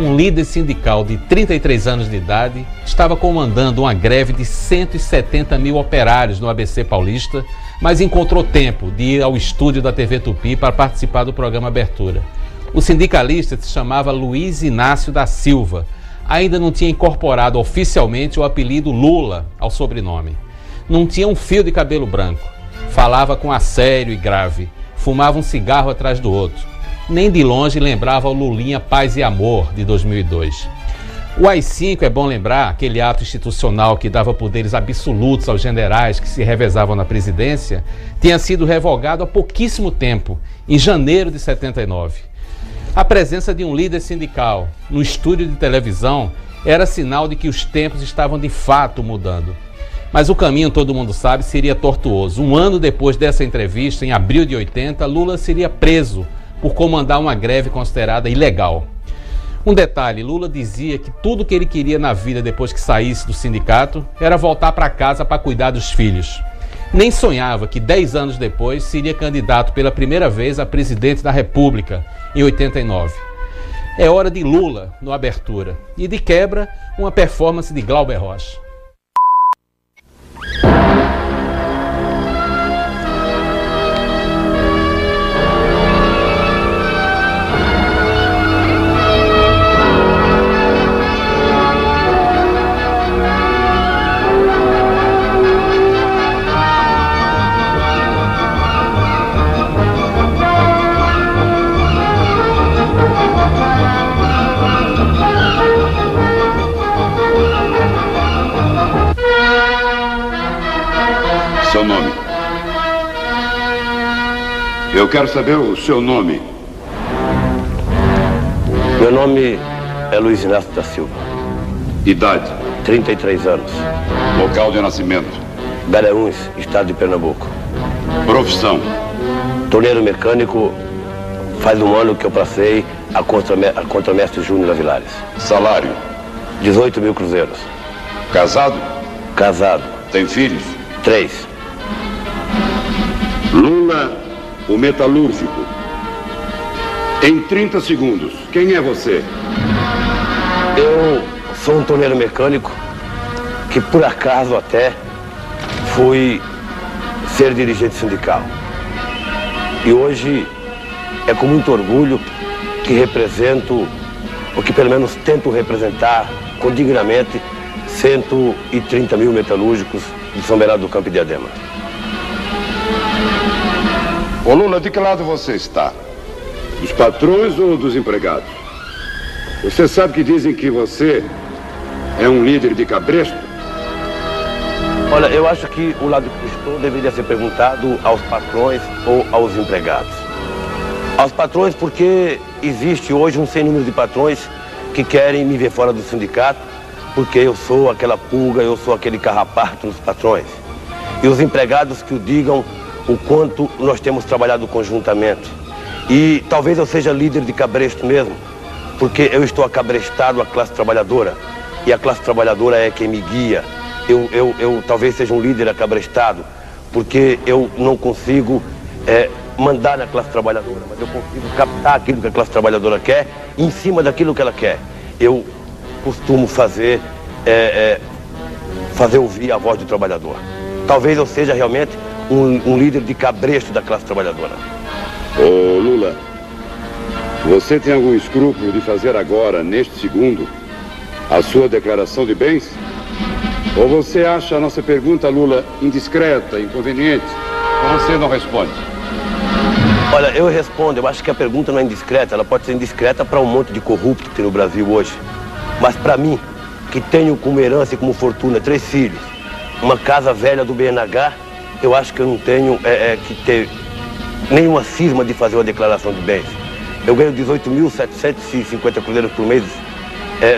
um líder sindical de 33 anos de idade estava comandando uma greve de 170 mil operários no ABC Paulista, mas encontrou tempo de ir ao estúdio da TV Tupi para participar do programa Abertura. O sindicalista se chamava Luiz Inácio da Silva. Ainda não tinha incorporado oficialmente o apelido Lula ao sobrenome. Não tinha um fio de cabelo branco. Falava com assério e grave. Fumava um cigarro atrás do outro. Nem de longe lembrava o Lulinha Paz e Amor, de 2002. O AI-5, é bom lembrar, aquele ato institucional que dava poderes absolutos aos generais que se revezavam na presidência, tinha sido revogado há pouquíssimo tempo, em janeiro de 79. A presença de um líder sindical no estúdio de televisão era sinal de que os tempos estavam de fato mudando. Mas o caminho, todo mundo sabe, seria tortuoso. Um ano depois dessa entrevista, em abril de 80, Lula seria preso por comandar uma greve considerada ilegal. Um detalhe, Lula dizia que tudo que ele queria na vida depois que saísse do sindicato era voltar para casa para cuidar dos filhos. Nem sonhava que 10 anos depois seria candidato pela primeira vez a presidente da República, em 89. É hora de Lula no Abertura. E de quebra, uma performance de Glauber Rocha. Seu nome? Eu quero saber o seu nome. Meu nome é Luiz Inácio da Silva. Idade? 33 anos. Local de nascimento? Garanhuns, estado de Pernambuco. Profissão? Torneiro mecânico. Faz um ano que eu passei a contramestre Júnior Avilares. Salário? 18 mil cruzeiros. Casado? Casado. Tem filhos? 3. Lula, o metalúrgico. Em 30 segundos, quem é você? Eu sou um torneiro mecânico que, por acaso até, fui ser dirigente sindical. E hoje é com muito orgulho que represento, ou que pelo menos tento representar com dignamente, 130 mil metalúrgicos de São Bernardo do Campo e Diadema. Ô Lula, de que lado você está? Dos patrões ou dos empregados? Você sabe que dizem que você é um líder de cabresto? Olha, eu acho que o lado que estou deveria ser perguntado aos patrões ou aos empregados. Aos patrões porque existe hoje um sem número de patrões que querem me ver fora do sindicato porque eu sou aquela pulga, eu sou aquele carrapato dos patrões. E os empregados que o digam o quanto nós temos trabalhado conjuntamente. E talvez eu seja líder de cabresto mesmo, porque eu estou acabrestado à classe trabalhadora, e a classe trabalhadora é quem me guia. Eu talvez seja um líder acabrestado, porque eu não consigo mandar na classe trabalhadora, mas eu consigo captar aquilo que a classe trabalhadora quer, em cima daquilo que ela quer. Eu costumo fazer ouvir a voz do trabalhador. Talvez eu seja realmente um líder de cabresto da classe trabalhadora. Ô Lula, você tem algum escrúpulo de fazer agora, neste segundo, a sua declaração de bens? Ou você acha a nossa pergunta, Lula, indiscreta, inconveniente? Ou você não responde? Olha, eu respondo. Eu acho que a pergunta não é indiscreta. Ela pode ser indiscreta para um monte de corrupto que tem no Brasil hoje. Mas para mim, que tenho como herança e como fortuna 3 filhos, uma casa velha do BNH, eu acho que eu não tenho que ter nenhuma cisma de fazer uma declaração de bens. Eu ganho 18.750 cruzeiros por mês,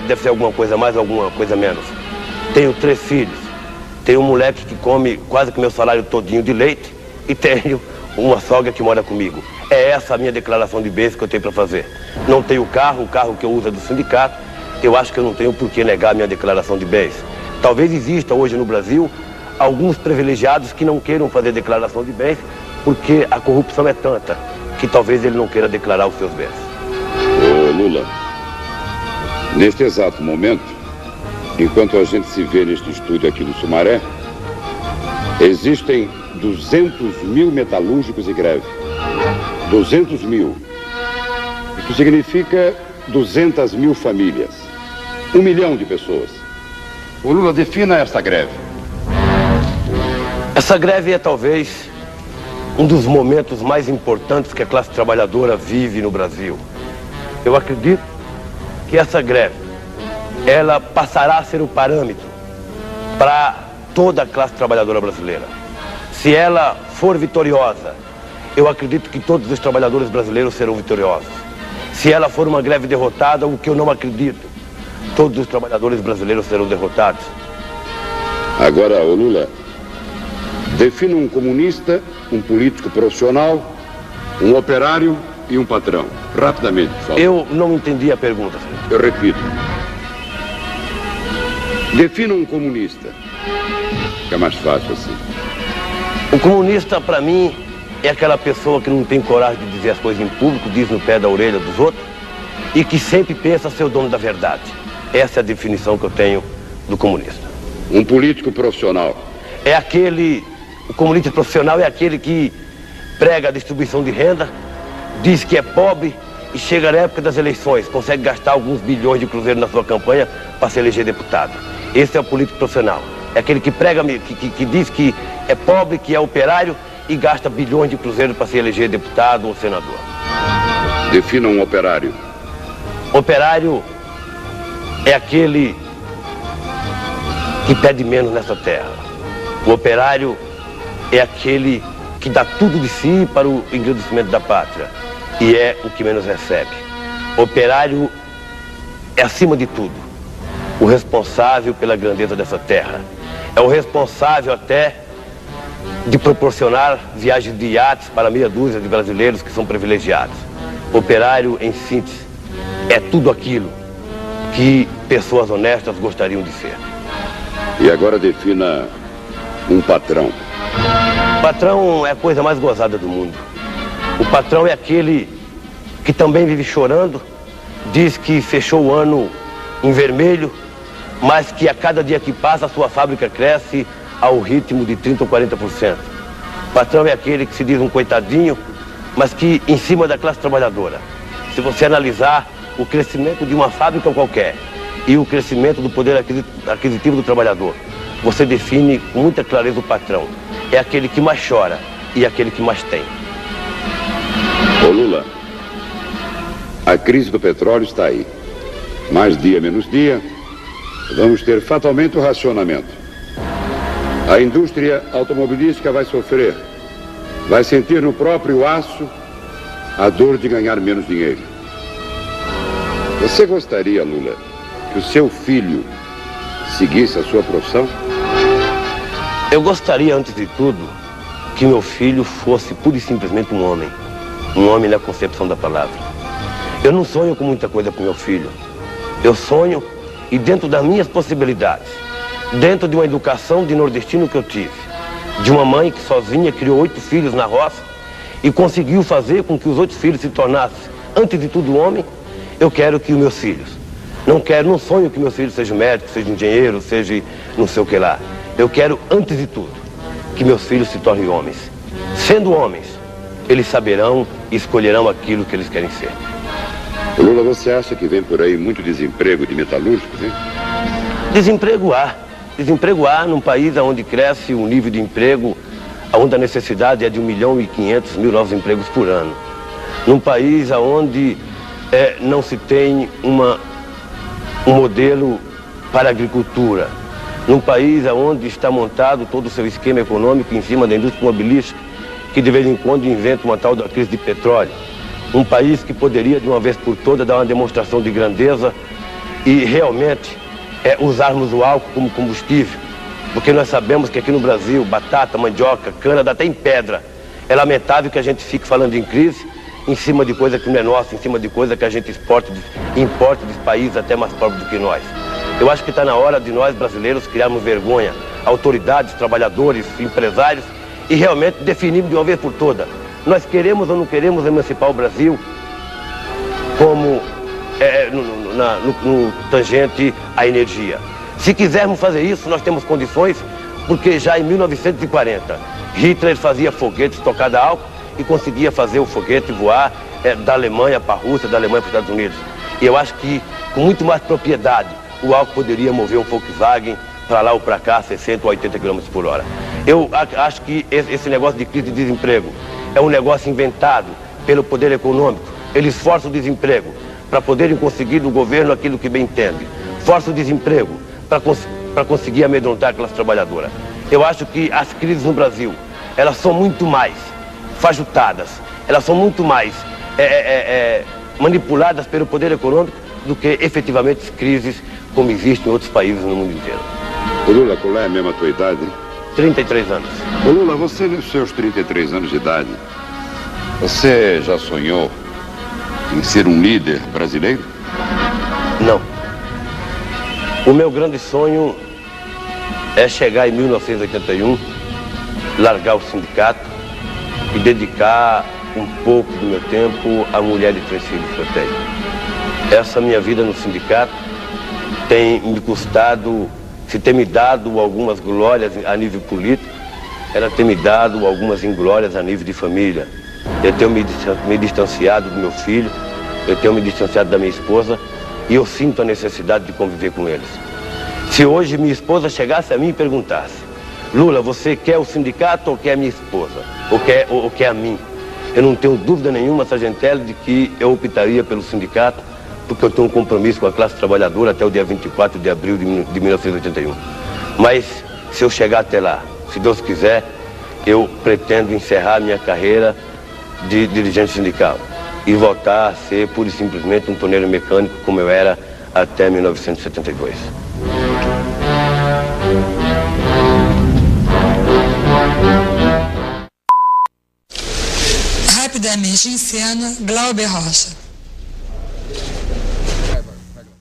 deve ser alguma coisa mais, alguma coisa menos. Tenho 3 filhos, tenho um moleque que come quase que meu salário todinho de leite e tenho uma sogra que mora comigo. É essa a minha declaração de bens que eu tenho para fazer. Não tenho carro, o carro que eu uso é do sindicato, eu acho que eu não tenho por que negar a minha declaração de bens. Talvez exista hoje no Brasil alguns privilegiados que não queiram fazer declaração de bens porque a corrupção é tanta que talvez ele não queira declarar os seus bens. Ô Lula, Neste exato momento, enquanto a gente se vê neste estúdio aqui do Sumaré, existem 200 mil metalúrgicos em greve. 200 mil. Isso significa 200 mil famílias. 1 milhão de pessoas. O Lula defina esta greve. Essa greve é talvez um dos momentos mais importantes que a classe trabalhadora vive no Brasil. Eu acredito que essa greve, ela passará a ser o parâmetro para toda a classe trabalhadora brasileira. Se ela for vitoriosa, eu acredito que todos os trabalhadores brasileiros serão vitoriosos. Se ela for uma greve derrotada, o que eu não acredito, todos os trabalhadores brasileiros serão derrotados. Agora, ô Lula, defina um comunista, um político profissional, um operário e um patrão. Rapidamente, por favor. Eu não entendi a pergunta, senhor. Eu repito. Defina um comunista. Fica mais fácil assim. O comunista, para mim, é aquela pessoa que não tem coragem de dizer as coisas em público, diz no pé da orelha dos outros, e que sempre pensa ser o dono da verdade. Essa é a definição que eu tenho do comunista. Um político profissional. O comunista profissional é aquele que prega a distribuição de renda, diz que é pobre e chega na época das eleições, consegue gastar alguns bilhões de cruzeiros na sua campanha para se eleger deputado. Esse é o político profissional. É aquele que prega, que diz que é pobre, que é operário e gasta bilhões de cruzeiros para se eleger deputado ou senador. Defina um operário. Operário é aquele que pede menos nessa terra. O operário é aquele que dá tudo de si para o engrandecimento da pátria e é o que menos recebe. Operário é, acima de tudo, o responsável pela grandeza dessa terra. É o responsável até de proporcionar viagens de iates para meia dúzia de brasileiros que são privilegiados. Operário, em síntese, é tudo aquilo que pessoas honestas gostariam de ser. E agora defina um patrão. Patrão é a coisa mais gozada do mundo. O patrão é aquele que também vive chorando, diz que fechou o ano em vermelho, mas que a cada dia que passa a sua fábrica cresce ao ritmo de 30% ou 40%. Patrão é aquele que se diz um coitadinho, mas que em cima da classe trabalhadora. Se você analisar o crescimento de uma fábrica qualquer e o crescimento do poder aquisitivo do trabalhador, você define com muita clareza o patrão. É aquele que mais chora e aquele que mais tem. Ô Lula, a crise do petróleo está aí. Mais dia, menos dia, vamos ter fatalmente o racionamento. A indústria automobilística vai sofrer, vai sentir no próprio aço a dor de ganhar menos dinheiro. Você gostaria, Lula, que o seu filho seguisse a sua profissão? Eu gostaria, antes de tudo, que meu filho fosse pura e simplesmente um homem. Um homem na concepção da palavra. Eu não sonho com muita coisa para meu filho. Eu sonho, e dentro das minhas possibilidades, dentro de uma educação de nordestino que eu tive, de uma mãe que sozinha criou 8 filhos na roça e conseguiu fazer com que os 8 filhos se tornassem, antes de tudo, homem, eu quero que os meus filhos, não sonho que meus filhos sejam médicos, sejam engenheiros, sejam não sei o que lá. Eu quero, antes de tudo, que meus filhos se tornem homens. Sendo homens, eles saberão e escolherão aquilo que eles querem ser. Lula, você acha que vem por aí muito desemprego de metalúrgicos, hein? Desemprego há. Desemprego há num país onde cresce o nível de emprego, onde a necessidade é de 1.500.000 novos empregos por ano. Num país onde não se tem um modelo para a agricultura. Num país onde está montado todo o seu esquema econômico em cima da indústria automobilística, que de vez em quando inventa uma tal da crise de petróleo. Um país que poderia, de uma vez por todas, dar uma demonstração de grandeza e realmente usarmos o álcool como combustível. Porque nós sabemos que aqui no Brasil, batata, mandioca, cana, dá até em pedra. É lamentável que a gente fique falando em crise em cima de coisa que não é nossa, em cima de coisa que a gente importa de países até mais pobres do que nós. Eu acho que está na hora de nós, brasileiros, criarmos vergonha, autoridades, trabalhadores, empresários, e realmente definirmos de uma vez por todas. Nós queremos ou não queremos emancipar o Brasil como no tangente à energia. Se quisermos fazer isso, nós temos condições, porque já em 1940, Hitler fazia foguetes tocados a álcool e conseguia fazer o foguete voar da Alemanha para a Rússia, da Alemanha para os Estados Unidos. E eu acho que, com muito mais propriedade, o álcool poderia mover um Volkswagen para lá ou para cá, 60 ou 80 km por hora. Eu acho que esse negócio de crise de desemprego é um negócio inventado pelo poder econômico. Eles forçam o desemprego para poderem conseguir do governo aquilo que bem entende. Forçam o desemprego para conseguir amedrontar a classe trabalhadora. Eu acho que as crises no Brasil, elas são muito mais fajutadas, elas são muito mais manipuladas pelo poder econômico do que efetivamente crises como existem em outros países no mundo inteiro. Ô Lula, qual é mesmo a tua idade? 33 anos. Ô Lula, você nos seus 33 anos de idade, você já sonhou em ser um líder brasileiro? Não. O meu grande sonho é chegar em 1981, largar o sindicato e dedicar um pouco do meu tempo à mulher de 3 filhos que eu tenho. Essa minha vida no sindicato tem me custado, se tem me dado algumas glórias a nível político, ela tem me dado algumas inglórias a nível de família. Eu tenho me distanciado do meu filho, eu tenho me distanciado da minha esposa e eu sinto a necessidade de conviver com eles. Se hoje minha esposa chegasse a mim e perguntasse: Lula, você quer o sindicato ou quer a minha esposa? Ou quer a mim? Eu não tenho dúvida nenhuma, Sargentelli, de que eu optaria pelo sindicato, porque eu tenho um compromisso com a classe trabalhadora até o dia 24 de abril de 1981. Mas, se eu chegar até lá, se Deus quiser, eu pretendo encerrar minha carreira de dirigente sindical e voltar a ser, pura e simplesmente, um torneiro mecânico como eu era até 1972. Rapidamente em cena, Glauber Rocha.